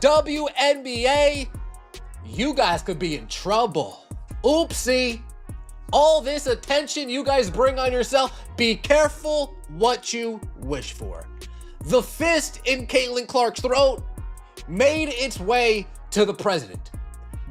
WNBA, you guys could be in trouble. Oopsie. All this attention you guys bring on yourself, be careful what you wish for. The fist in Caitlin Clark's throat made its way to the president.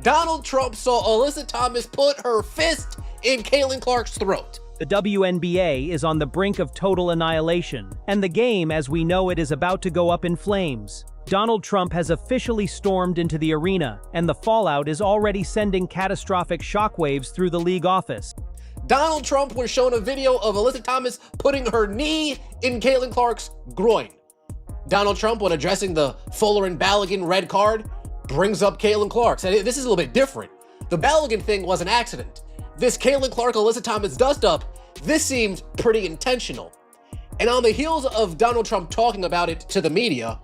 Donald Trump saw Alyssa Thomas put her fist in Caitlin Clark's throat. The WNBA is on the brink of total annihilation, and the game as we know it is about to go up in flames. Donald Trump has officially stormed into the arena, and the fallout is already sending catastrophic shockwaves through the league office. Donald Trump was shown a video of Alyssa Thomas putting her knee in Caitlin Clark's groin. Donald Trump, when addressing the Fuller and Balogun red card, brings up Caitlin Clark. Said this is a little bit different. The Balogun thing was an accident. This Caitlin Clark, Alyssa Thomas dust-up, this seemed pretty intentional. And on the heels of Donald Trump talking about it to the media,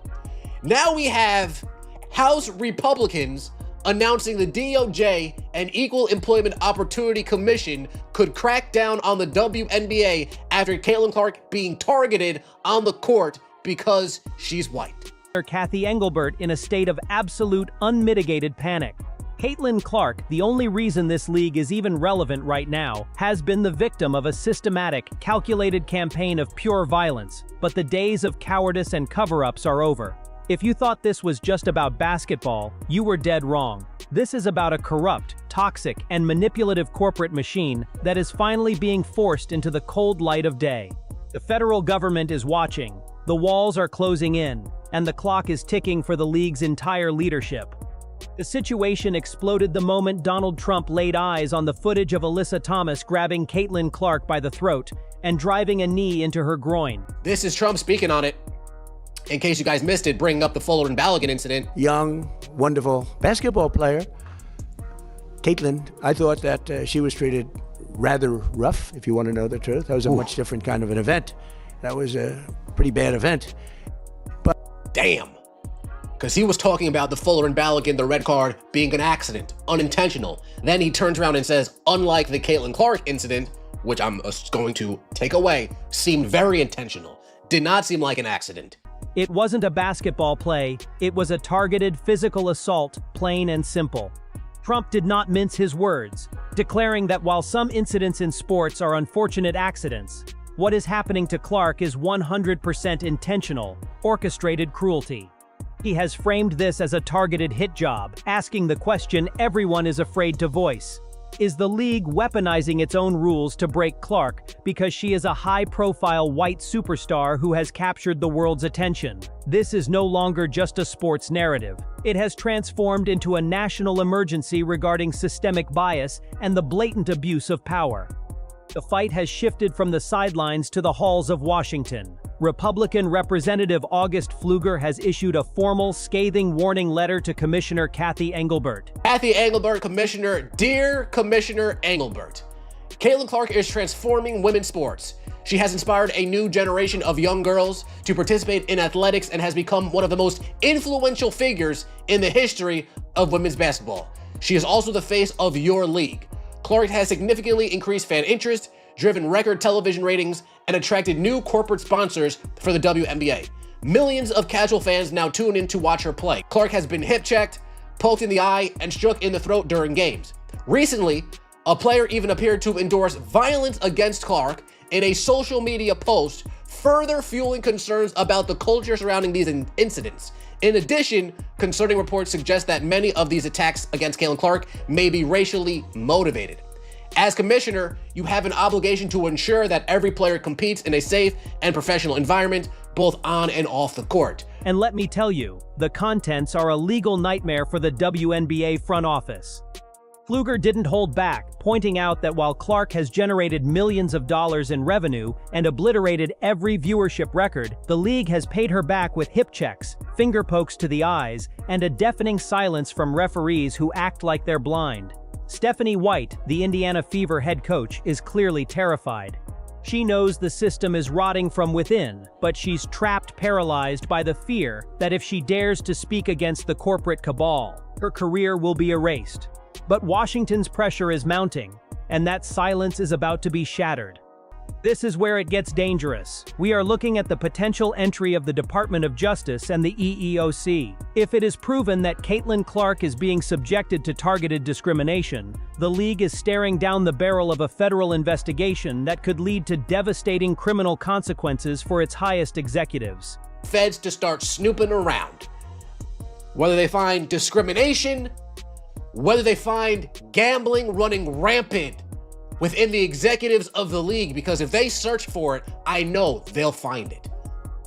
now we have House Republicans announcing the DOJ and Equal Employment Opportunity Commission could crack down on the WNBA after Caitlin Clark being targeted on the court because she's white. Cathy Engelbert in a state of absolute unmitigated panic. Caitlin Clark, the only reason this league is even relevant right now, has been the victim of a systematic, calculated campaign of pure violence, but the days of cowardice and cover-ups are over. If you thought this was just about basketball, you were dead wrong. This is about a corrupt, toxic, and manipulative corporate machine that is finally being forced into the cold light of day. The federal government is watching, the walls are closing in, and the clock is ticking for the league's entire leadership. The situation exploded the moment Donald Trump laid eyes on the footage of Alyssa Thomas grabbing Caitlin Clark by the throat and driving a knee into her groin. This is Trump speaking on it. In case you guys missed it, bringing up the Fuller and Balogun incident. Young, wonderful basketball player. Caitlin, I thought that she was treated rather rough, if you want to know the truth. That was a much different kind of an event. That was a pretty bad event. But damn. Because he was talking about the Fuller and Balogun, the red card, being an accident, unintentional. Then he turns around and says, unlike the Caitlin Clark incident, which I'm going to take away, seemed very intentional. Did not seem like an accident. It wasn't a basketball play, it was a targeted physical assault, plain and simple. Trump did not mince his words, declaring that while some incidents in sports are unfortunate accidents, what is happening to Clark is 100% intentional, orchestrated cruelty. He has framed this as a targeted hit job, asking the question everyone is afraid to voice. Is the league weaponizing its own rules to break Clark because she is a high-profile white superstar who has captured the world's attention? This is no longer just a sports narrative. It has transformed into a national emergency regarding systemic bias and the blatant abuse of power. The fight has shifted from the sidelines to the halls of Washington. Republican Representative August Pfluger has issued a formal, scathing warning letter to Commissioner Cathy Engelbert. Cathy Engelbert, Commissioner, dear Commissioner Engelbert, Caitlin Clark is transforming women's sports. She has inspired a new generation of young girls to participate in athletics and has become one of the most influential figures in the history of women's basketball. She is also the face of your league. Clark has significantly increased fan interest, driven record television ratings, and attracted new corporate sponsors for the WNBA. Millions of casual fans now tune in to watch her play. Clark has been hip-checked, poked in the eye, and struck in the throat during games. Recently, a player even appeared to endorse violence against Clark in a social media post, further fueling concerns about the culture surrounding these incidents. In addition, concerning reports suggest that many of these attacks against Caitlin Clark may be racially motivated. As commissioner, you have an obligation to ensure that every player competes in a safe and professional environment, both on and off the court. And let me tell you, the contents are a legal nightmare for the WNBA front office. Pfluger didn't hold back, pointing out that while Clark has generated millions of dollars in revenue and obliterated every viewership record, the league has paid her back with hip checks, finger pokes to the eyes, and a deafening silence from referees who act like they're blind. Stephanie White, the Indiana Fever head coach, is clearly terrified. She knows the system is rotting from within, but she's trapped, paralyzed by the fear that if she dares to speak against the corporate cabal, her career will be erased. But Washington's pressure is mounting, and that silence is about to be shattered. This is where it gets dangerous. We are looking at the potential entry of the Department of Justice and the EEOC. If it is proven that Caitlin Clark is being subjected to targeted discrimination, the league is staring down the barrel of a federal investigation that could lead to devastating criminal consequences for its highest executives. Feds to start snooping around. Whether they find discrimination, whether they find gambling running rampant within the executives of the league, because if they search for it, I know they'll find it.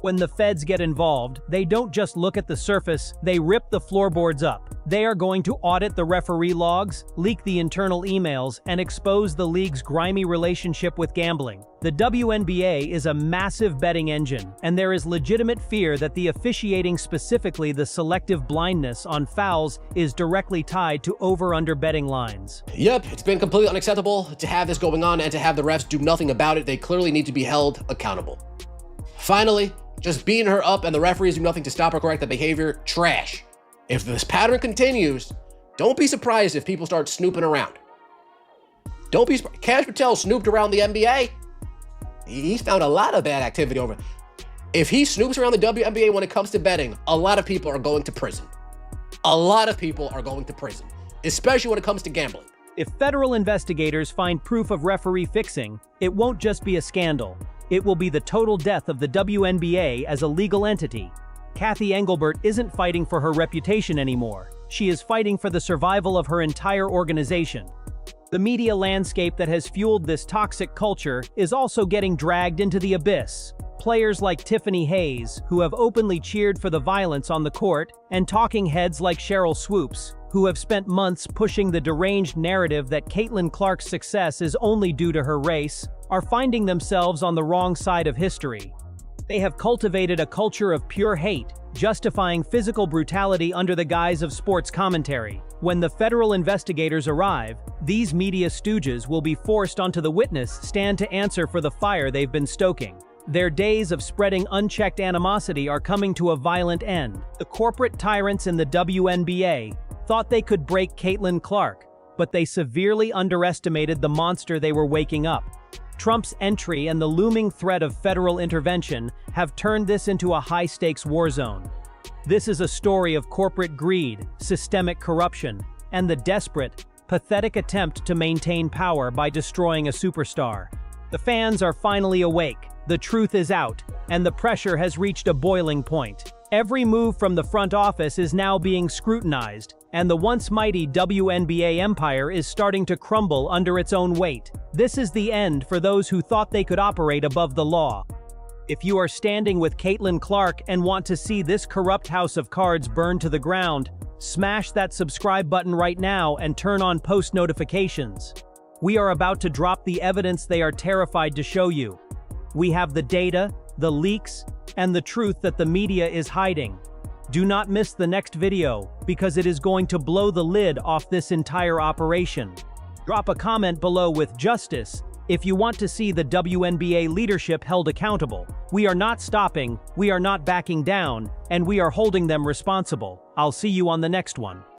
When the feds get involved, they don't just look at the surface, they rip the floorboards up. They are going to audit the referee logs, leak the internal emails, and expose the league's grimy relationship with gambling. The WNBA is a massive betting engine, and there is legitimate fear that the officiating, specifically the selective blindness on fouls, is directly tied to over-under betting lines. Yep, it's been completely unacceptable to have this going on and to have the refs do nothing about it. They clearly need to be held accountable. Finally, just beating her up and the referees do nothing to stop or correct that behavior, trash. If this pattern continues, don't be surprised if people start snooping around. Don't be surprised. Cash Patel snooped around the NBA. He's found a lot of bad activity over. If he snoops around the WNBA when it comes to betting, a lot of people are going to prison. A lot of people are going to prison, especially when it comes to gambling. If federal investigators find proof of referee fixing, it won't just be a scandal. It will be the total death of the WNBA as a legal entity. Cathy Engelbert isn't fighting for her reputation anymore. She is fighting for the survival of her entire organization. The media landscape that has fueled this toxic culture is also getting dragged into the abyss. Players like Tiffany Hayes, who have openly cheered for the violence on the court, and talking heads like Cheryl Swoops, who have spent months pushing the deranged narrative that Caitlin Clark's success is only due to her race, are finding themselves on the wrong side of history. They have cultivated a culture of pure hate, justifying physical brutality under the guise of sports commentary. When the federal investigators arrive, these media stooges will be forced onto the witness stand to answer for the fire they've been stoking. Their days of spreading unchecked animosity are coming to a violent end. The corporate tyrants in the WNBA thought they could break Caitlin Clark, but they severely underestimated the monster they were waking up. Trump's entry and the looming threat of federal intervention have turned this into a high-stakes war zone. This is a story of corporate greed, systemic corruption, and the desperate, pathetic attempt to maintain power by destroying a superstar. The fans are finally awake, the truth is out, and the pressure has reached a boiling point. Every move from the front office is now being scrutinized, and the once mighty WNBA empire is starting to crumble under its own weight. This is the end for those who thought they could operate above the law. If you are standing with Caitlin Clark and want to see this corrupt house of cards burn to the ground, smash that subscribe button right now and turn on post notifications. We are about to drop the evidence they are terrified to show you. We have the data, the leaks, and the truth that the media is hiding. Do not miss the next video, because it is going to blow the lid off this entire operation. Drop a comment below with justice if you want to see the WNBA leadership held accountable. We are not stopping, we are not backing down, and we are holding them responsible. I'll see you on the next one.